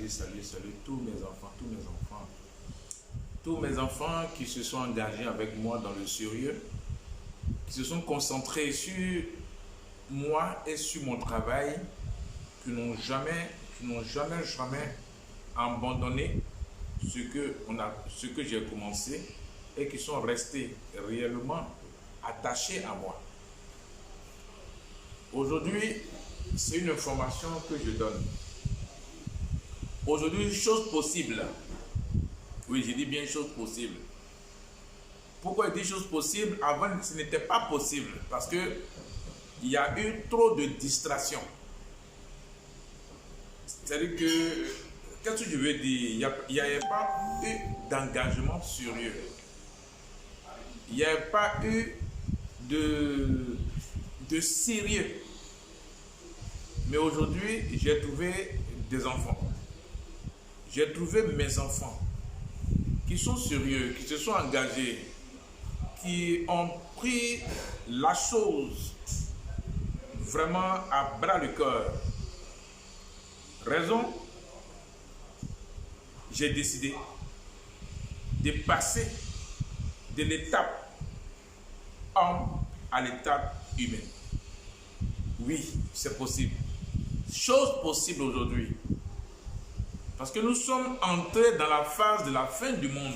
salut tous mes enfants qui se sont engagés avec moi dans le sérieux, qui se sont concentrés sur moi et sur mon travail, qui n'ont jamais abandonné ce que j'ai commencé et qui sont restés réellement attachés à moi. Aujourd'hui, c'est une information que je donne. Aujourd'hui, chose possible. Oui, je dis bien chose possible. Pourquoi je dis chose possible? Avant, ce n'était pas possible parce que il y a eu trop de distractions. C'est-à-dire que, qu'est-ce que je veux dire? Il n'y avait pas eu d'engagement sérieux. Il n'y avait pas eu de sérieux. Mais aujourd'hui, j'ai trouvé des enfants. J'ai trouvé mes enfants qui sont sérieux, qui se sont engagés, qui ont pris la chose vraiment à bras le corps. Raison, j'ai décidé de passer de l'étape homme à l'étape humaine. Oui, c'est possible. Chose possible aujourd'hui. Parce que nous sommes entrés dans la phase de la fin du monde.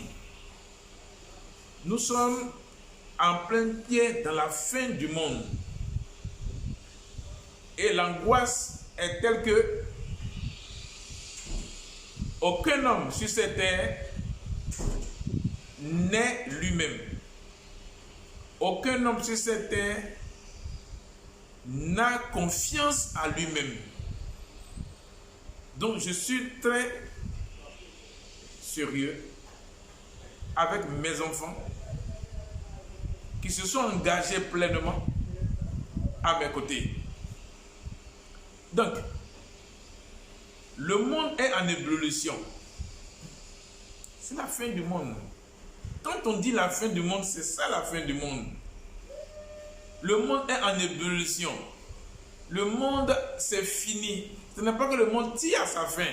Nous sommes en plein pied dans la fin du monde. Et l'angoisse est telle que aucun homme sur cette terre n'est lui-même. Aucun homme sur cette terre n'a confiance à lui-même. Donc je suis très sérieux avec mes enfants qui se sont engagés pleinement à mes côtés. Donc, le monde est en ébullition. C'est la fin du monde. Quand on dit la fin du monde, c'est ça la fin du monde. Le monde est en ébullition. Le monde, c'est fini. Ce n'est pas que le monde tire à sa fin.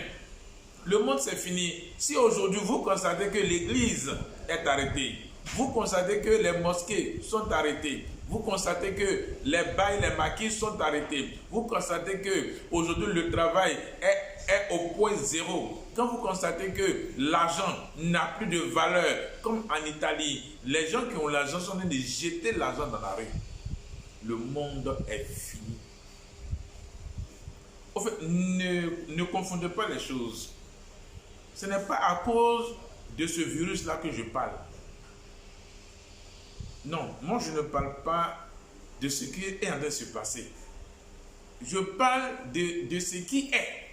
Le monde, c'est fini. Si aujourd'hui, vous constatez que l'église est arrêtée, vous constatez que les mosquées sont arrêtées, vous constatez que les bails, les maquis sont arrêtés, vous constatez que aujourd'hui le travail est au point zéro, quand vous constatez que l'argent n'a plus de valeur, comme en Italie, les gens qui ont l'argent sont en train de jeter l'argent dans la rue. Le monde est fini. En fait, ne confondez pas les choses. Ce n'est pas à cause de ce virus-là que je parle. Non, moi je ne parle pas de ce qui est en train de se passer. Je parle de ce qui est.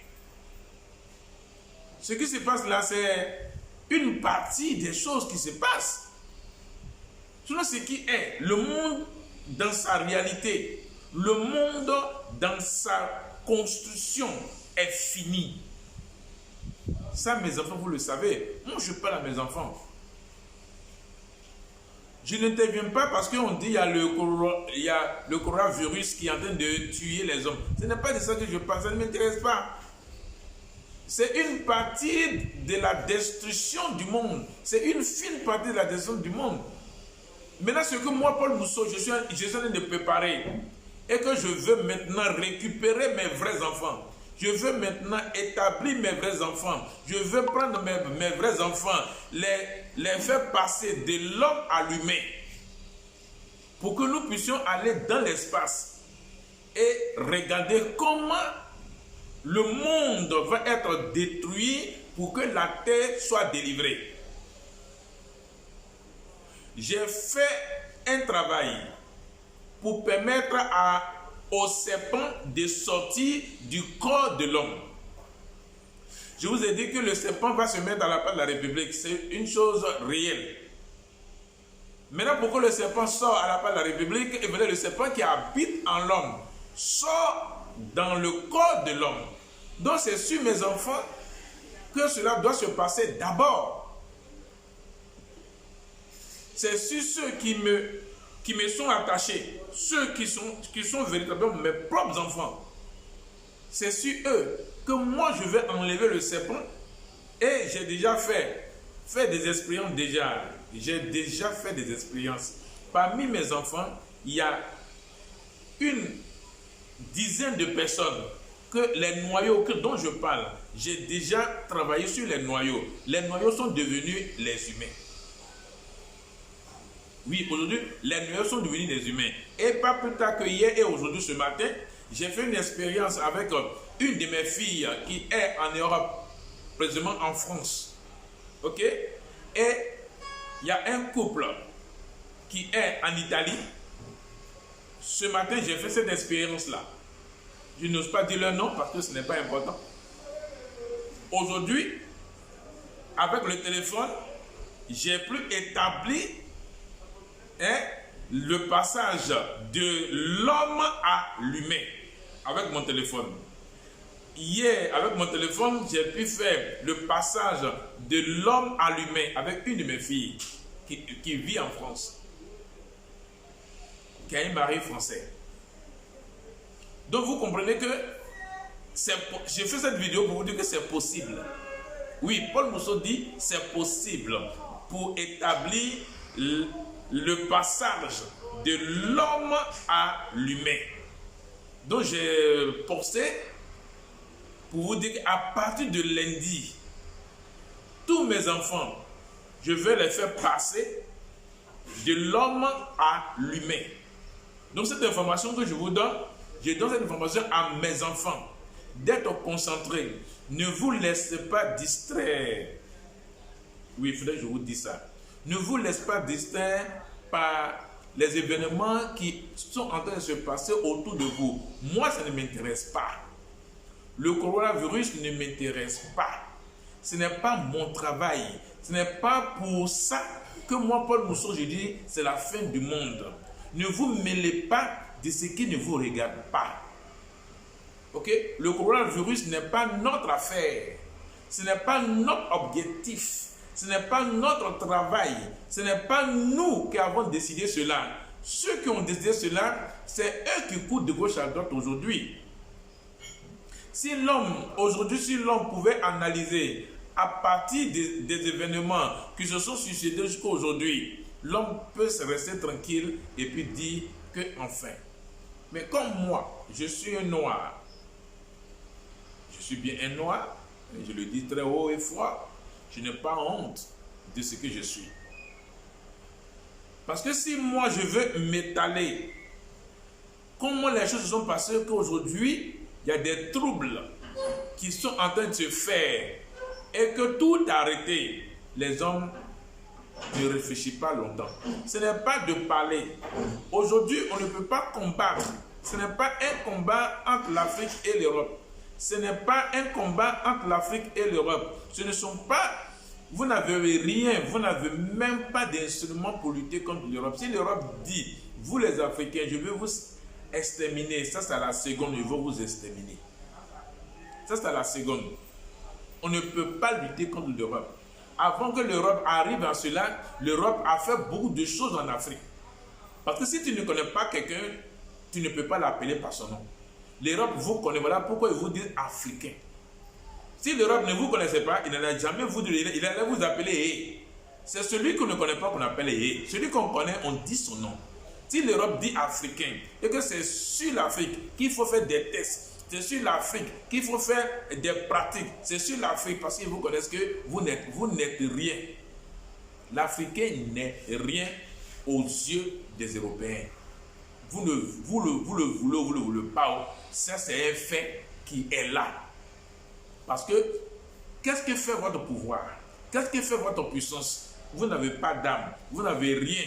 Ce qui se passe là, c'est une partie des choses qui se passent. Sinon, ce qui est, le monde dans sa réalité, le monde dans sa construction est fini. Ça, mes enfants, vous le savez. Moi, je parle à mes enfants. Je n'interviens pas parce qu'on dit qu'il y a le coronavirus qui est en train de tuer les hommes. Ce n'est pas de ça que je parle, ça ne m'intéresse pas. C'est une partie de la destruction du monde. C'est une fine partie de la destruction du monde. Maintenant, ce que moi, Paul Mousseau, je suis en train de préparer et que je veux maintenant récupérer mes vrais enfants. Je veux maintenant établir mes vrais enfants. Je veux prendre mes vrais enfants, les faire passer de l'homme à l'humain pour que nous puissions aller dans l'espace et regarder comment le monde va être détruit pour que la terre soit délivrée. J'ai fait un travail pour permettre au serpent de sortir du corps de l'homme. Je vous ai dit que le serpent va se mettre à la place de la République. C'est une chose réelle. Maintenant, pourquoi le serpent sort à la place de la République? Et bien, le serpent qui habite en l'homme sort dans le corps de l'homme. Donc, c'est sur mes enfants que cela doit se passer d'abord. C'est sur ceux qui me sont attachés, ceux qui sont véritablement mes propres enfants. C'est sur eux que moi je vais enlever le serpent et j'ai déjà fait des expériences déjà. J'ai déjà fait des expériences. Parmi mes enfants, il y a une dizaine de personnes que les noyaux dont je parle, j'ai déjà travaillé sur les noyaux. Les noyaux sont devenus les humains. Oui, aujourd'hui, les noyaux sont devenus des humains. Et pas plus tard que hier et aujourd'hui, ce matin, j'ai fait une expérience avec une de mes filles qui est en Europe, précisément en France. Ok? Et il y a un couple qui est en Italie. Ce matin, j'ai fait cette expérience-là. Je n'ose pas dire leur nom parce que ce n'est pas important. Aujourd'hui, avec le téléphone, j'ai pu établir le passage de l'homme à l'humain avec mon téléphone. Hier, avec mon téléphone, j'ai pu faire le passage de l'homme à l'humain avec une de mes filles qui vit en France, qui a un mari français. Donc vous comprenez que j'ai fait cette vidéo pour vous dire que c'est possible. Oui, Paul Mousseau dit c'est possible pour établir le passage de l'homme à l'humain. Donc j'ai posté pour vous dire qu'à partir de lundi, tous mes enfants, je vais les faire passer de l'homme à l'humain. Donc cette information que je vous donne, je donne cette information à mes enfants. D'être concentrés. Ne vous laissez pas distraire. Oui, il faudrait que je vous dise ça. Ne vous laissez pas distraire par les événements qui sont en train de se passer autour de vous. Moi, ça ne m'intéresse pas. Le coronavirus ne m'intéresse pas. Ce n'est pas mon travail. Ce n'est pas pour ça que moi, Paul Mousseau, je dis c'est la fin du monde. Ne vous mêlez pas de ce qui ne vous regarde pas. Ok? Le coronavirus n'est pas notre affaire. Ce n'est pas notre objectif. Ce n'est pas notre travail. Ce n'est pas nous qui avons décidé cela. Ceux qui ont décidé cela, c'est eux qui courent de gauche à droite aujourd'hui. Si l'homme pouvait analyser à partir des événements qui se sont succédés jusqu'à aujourd'hui, l'homme peut se rester tranquille et puis dire que enfin. Mais comme moi, je suis un noir, je suis bien un noir, et je le dis très haut et fort, je n'ai pas honte de ce que je suis. Parce que si moi je veux m'étaler, comment les choses se sont passées qu'aujourd'hui, il y a des troubles qui sont en train de se faire et que tout a arrêté, les hommes ne réfléchissent pas longtemps. Ce n'est pas de parler. Aujourd'hui, on ne peut pas combattre. Ce n'est pas un combat entre l'Afrique et l'Europe. Ce n'est pas un combat entre l'Afrique et l'Europe. Ce ne sont pas... Vous n'avez rien, vous n'avez même pas d'instrument pour lutter contre l'Europe. Si l'Europe dit, vous les Africains, je veux vous exterminer, ça c'est à la seconde, je veux vous exterminer. Ça c'est à la seconde. On ne peut pas lutter contre l'Europe. Avant que l'Europe arrive à cela, l'Europe a fait beaucoup de choses en Afrique. Parce que si tu ne connais pas quelqu'un, tu ne peux pas l'appeler par son nom. L'Europe vous connaît, voilà pourquoi il vous dit africain. Si l'Europe ne vous connaissait pas, il n'allait jamais vous dire, il allait vous appeler Hé. C'est celui qu'on ne connaît pas qu'on appelle Hé. Celui qu'on connaît, on dit son nom. Si l'Europe dit africain, et que c'est sur l'Afrique qu'il faut faire des tests, c'est sur l'Afrique qu'il faut faire des pratiques, c'est sur l'Afrique parce qu'ils vous connaissent que vous n'êtes rien. L'Africain n'est rien aux yeux des Européens. Vous le voulez pas. Ça, c'est un fait qui est là. Parce que, qu'est-ce que fait votre pouvoir? Qu'est-ce que fait votre puissance? Vous n'avez pas d'âme, vous n'avez rien.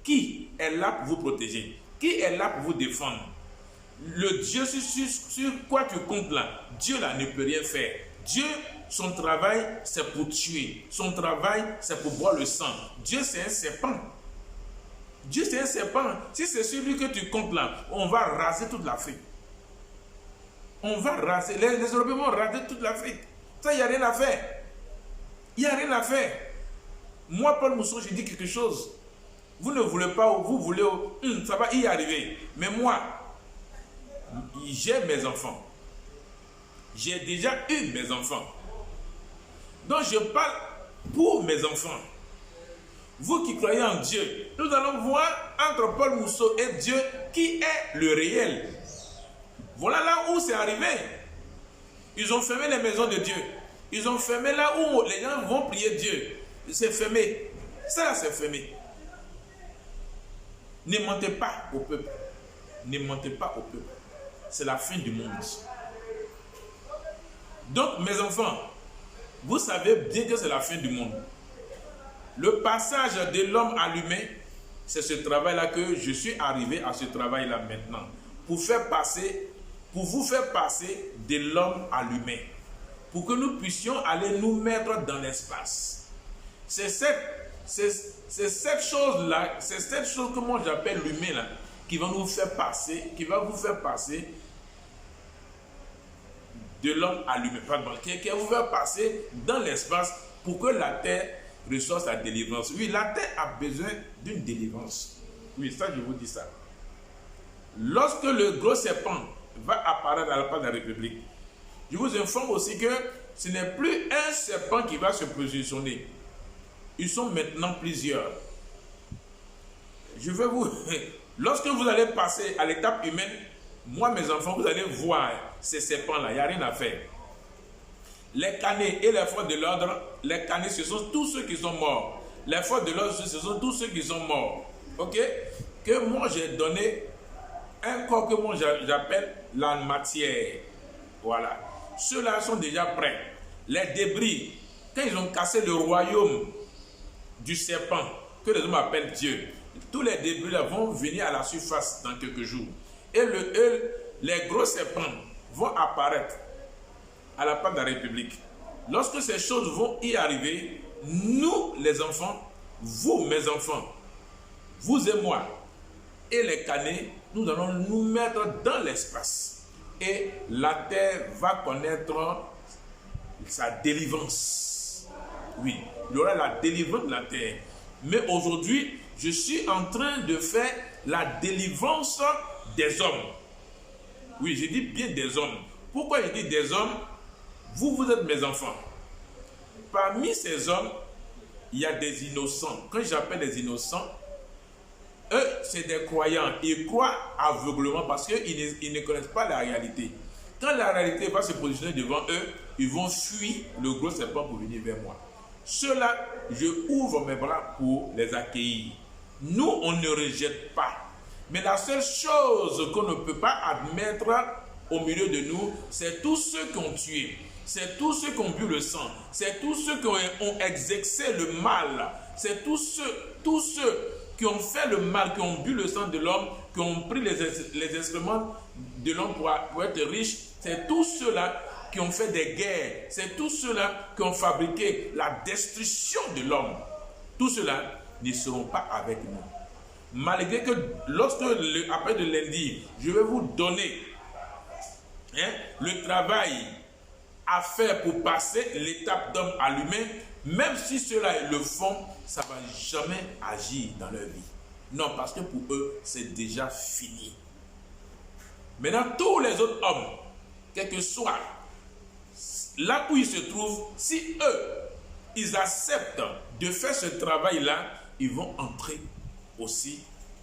Qui est là pour vous protéger? Qui est là pour vous défendre? Le Dieu sur quoi tu comptes là, Dieu là ne peut rien faire. Dieu, son travail, c'est pour tuer. Son travail, c'est pour boire le sang. Dieu, c'est un serpent. Dieu, c'est un serpent. Si c'est celui que tu comptes là, on va raser toute l'Afrique. On va raser. Les Européens vont raser toute l'Afrique. Ça, il n'y a rien à faire. Il n'y a rien à faire. Moi, Paul Mousseau, je dis quelque chose. Vous ne voulez pas, vous voulez, ça va y arriver. Mais moi, j'ai mes enfants. j'ai déjà eu mes enfants. Donc je parle pour mes enfants. Vous qui croyez en Dieu, nous allons voir entre Paul Mousseau et Dieu qui est le réel. Voilà là où c'est arrivé. Ils ont fermé les maisons de Dieu. Ils ont fermé là où les gens vont prier Dieu. C'est fermé. Ça là, c'est fermé. Ne mentez pas au peuple. Ne mentez pas au peuple. C'est la fin du monde. Donc, mes enfants, vous savez bien que c'est la fin du monde. Le passage de l'homme à l'humain, c'est ce travail-là que je suis arrivé à ce travail-là maintenant. Pour vous faire passer de l'homme à l'humain. Pour que nous puissions aller nous mettre dans l'espace. C'est cette chose-là, c'est cette chose que moi j'appelle l'humain là, qui va vous faire passer de l'homme à l'humain, pardon, qui va vous faire passer dans l'espace pour que la terre reçoive sa délivrance. Oui, la terre a besoin d'une délivrance. Oui, ça je vous dis ça. Lorsque le gros serpent va apparaître à la place de la République, je vous informe aussi que ce n'est plus un serpent qui va se positionner. Ils sont maintenant plusieurs. Je vais vous... Lorsque vous allez passer à l'étape humaine, moi, mes enfants, vous allez voir ces serpents-là. Il n'y a rien à faire. Les canets et les forces de l'ordre, les canets, ce sont tous ceux qui sont morts. Les forces de l'ordre, ce sont tous ceux qui sont morts. Ok? Que moi, j'ai donné un corps que moi, j'appelle la matière. Voilà. Ceux-là sont déjà prêts. Les débris, quand ils ont cassé le royaume du serpent, que les hommes appellent Dieu, tous les débris là vont venir à la surface dans quelques jours. Et les gros serpents vont apparaître à la place de la République. Lorsque ces choses vont y arriver, nous les enfants, vous mes enfants, vous et moi, et les canets, nous allons nous mettre dans l'espace. Et la terre va connaître sa délivrance. Oui, il y aura la délivrance de la terre. Mais aujourd'hui, je suis en train de faire la délivrance des hommes. Oui, je dis bien des hommes. Pourquoi je dis des hommes? Vous êtes mes enfants. Parmi ces hommes, il y a des innocents. Quand j'appelle des innocents, eux, c'est des croyants. Ils croient aveuglement parce qu'ils ne connaissent pas la réalité. Quand la réalité va se positionner devant eux, ils vont fuir le gros serpent pour venir vers moi. Ceux-là, je ouvre mes bras pour les accueillir. Nous, on ne rejette pas. Mais la seule chose qu'on ne peut pas admettre au milieu de nous, c'est tous ceux qui ont tué. C'est tous ceux qui ont bu le sang. C'est tous ceux qui ont exercé le mal. C'est tous ceux qui ont fait le mal, qui ont bu le sang de l'homme, qui ont pris les instruments de l'homme pour être riches. C'est tous ceux-là qui ont fait des guerres. C'est tous ceux-là qui ont fabriqué la destruction de l'homme. Tous ceux-là ne seront pas avec nous. Malgré que lorsque, après de lundi, je vais vous donner le travail à faire pour passer l'étape d'homme à l'humain, même si ceux-là le font, ça ne va jamais agir dans leur vie. Non, parce que pour eux, c'est déjà fini. Maintenant, tous les autres hommes, quel que soit là où ils se trouvent, si eux, ils acceptent de faire ce travail-là, ils vont entrer aussi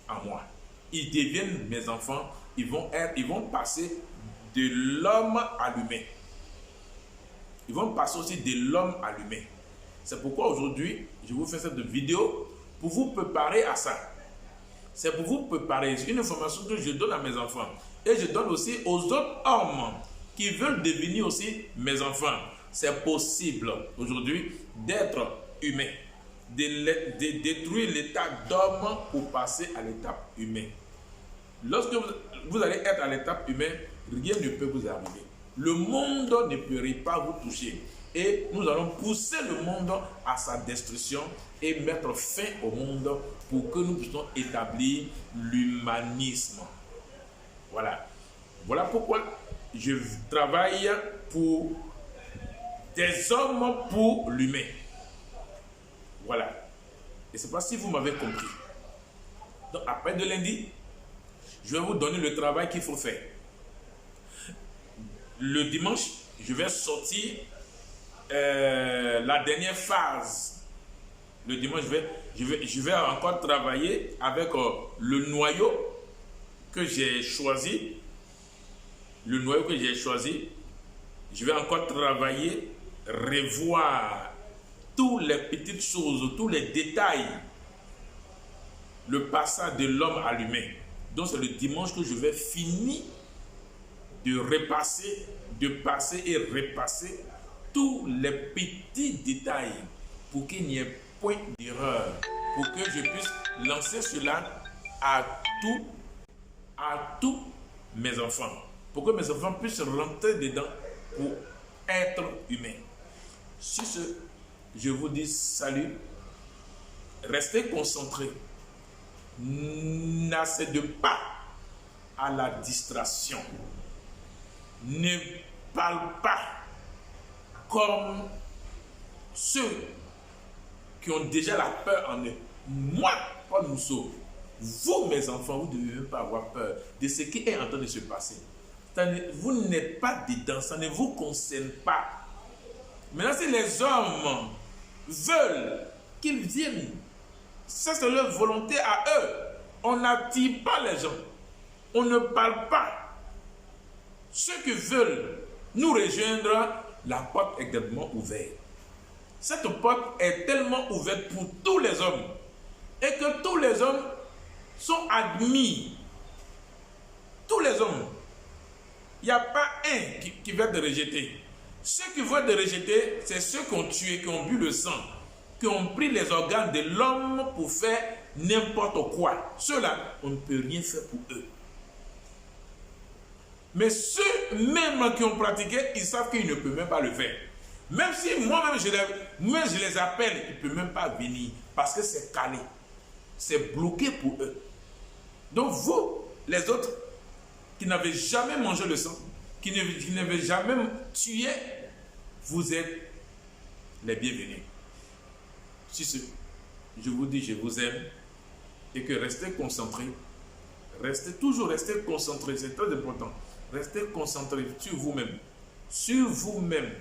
en moi. Ils deviennent mes enfants, ils vont passer de l'homme à l'humain. Ils vont passer aussi de l'homme à l'humain. C'est pourquoi aujourd'hui, je vous fais cette vidéo pour vous préparer à ça. C'est pour vous préparer. C'est une information que je donne à mes enfants. Et je donne aussi aux autres hommes qui veulent devenir aussi mes enfants. C'est possible aujourd'hui d'être humain, de détruire l'état d'homme pour passer à l'étape humaine. Lorsque vous allez être à l'étape humaine, rien ne peut vous arriver. Le monde ne pourra pas vous toucher. Et nous allons pousser le monde à sa destruction et mettre fin au monde pour que nous puissions établir l'humanisme. Voilà. Voilà pourquoi je travaille pour des hommes pour l'humain. Voilà. Et c'est pas si vous m'avez compris. Donc après de lundi, je vais vous donner le travail qu'il faut faire. Le dimanche, je vais sortir la dernière phase. Le dimanche, je vais encore travailler avec le noyau que j'ai choisi. Le noyau que j'ai choisi. Je vais encore travailler, revoir toutes les petites choses, tous les détails. Le passage de l'homme à l'humain. Donc c'est le dimanche que je vais finir de repasser, de passer et repasser tous les petits détails pour qu'il n'y ait point d'erreur, pour que je puisse lancer cela à tous mes enfants, pour que mes enfants puissent rentrer dedans pour être humains. Sur ce, je vous dis salut, restez concentrés, n'accédez pas à la distraction, ne parle pas comme ceux qui ont déjà la peur en eux. Moi, Paul Mousseau, vous, mes enfants, vous ne devez même pas avoir peur de ce qui est en train de se passer. Vous n'êtes pas dedans, ça ne vous concerne pas. Maintenant, si les hommes veulent qu'ils viennent, ça c'est leur volonté à eux. On n'attire pas les gens. On ne parle pas. Ceux qui veulent nous rejoindre, la porte est également ouverte. Cette porte est tellement ouverte pour tous les hommes et que tous les hommes sont admis. Tous les hommes. Il n'y a pas un qui va te rejeter. Ceux qui veulent te rejeter, c'est ceux qui ont tué, qui ont bu le sang, qui ont pris les organes de l'homme pour faire n'importe quoi. Ceux-là, on ne peut rien faire pour eux. Mais ceux même qui ont pratiqué, ils savent qu'ils ne peuvent même pas le faire. Même si moi-même je les appelle, ils ne peuvent même pas venir parce que c'est calé. C'est bloqué pour eux. Donc vous, les autres, qui n'avez jamais mangé le sang, qui n'avez jamais tué, vous êtes les bienvenus. Sur ce, je vous dis, je vous aime et que restez concentrés. Toujours restez concentrés, c'est très important. Restez concentrés sur vous-même. Sur vous-même.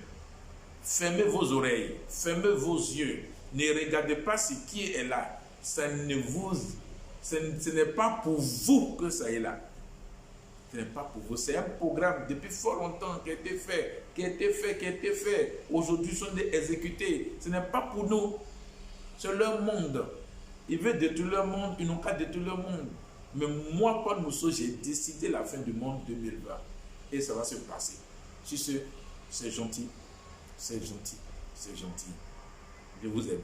Fermez vos oreilles, fermez vos yeux. Ne regardez pas ce qui est là. Ce n'est pas pour vous que ça est là. Ce n'est pas pour vous. C'est un programme depuis fort longtemps qui a été fait. Aujourd'hui, ils sont exécutés. Ce n'est pas pour nous. C'est leur monde. Ils veulent détruire leur monde. Ils n'ont qu'à détruire leur monde. Mais moi, Paul Mousseau, j'ai décidé la fin du monde 2020. Et ça va se passer. Sur ce, c'est gentil. C'est gentil. C'est gentil. Je vous aime.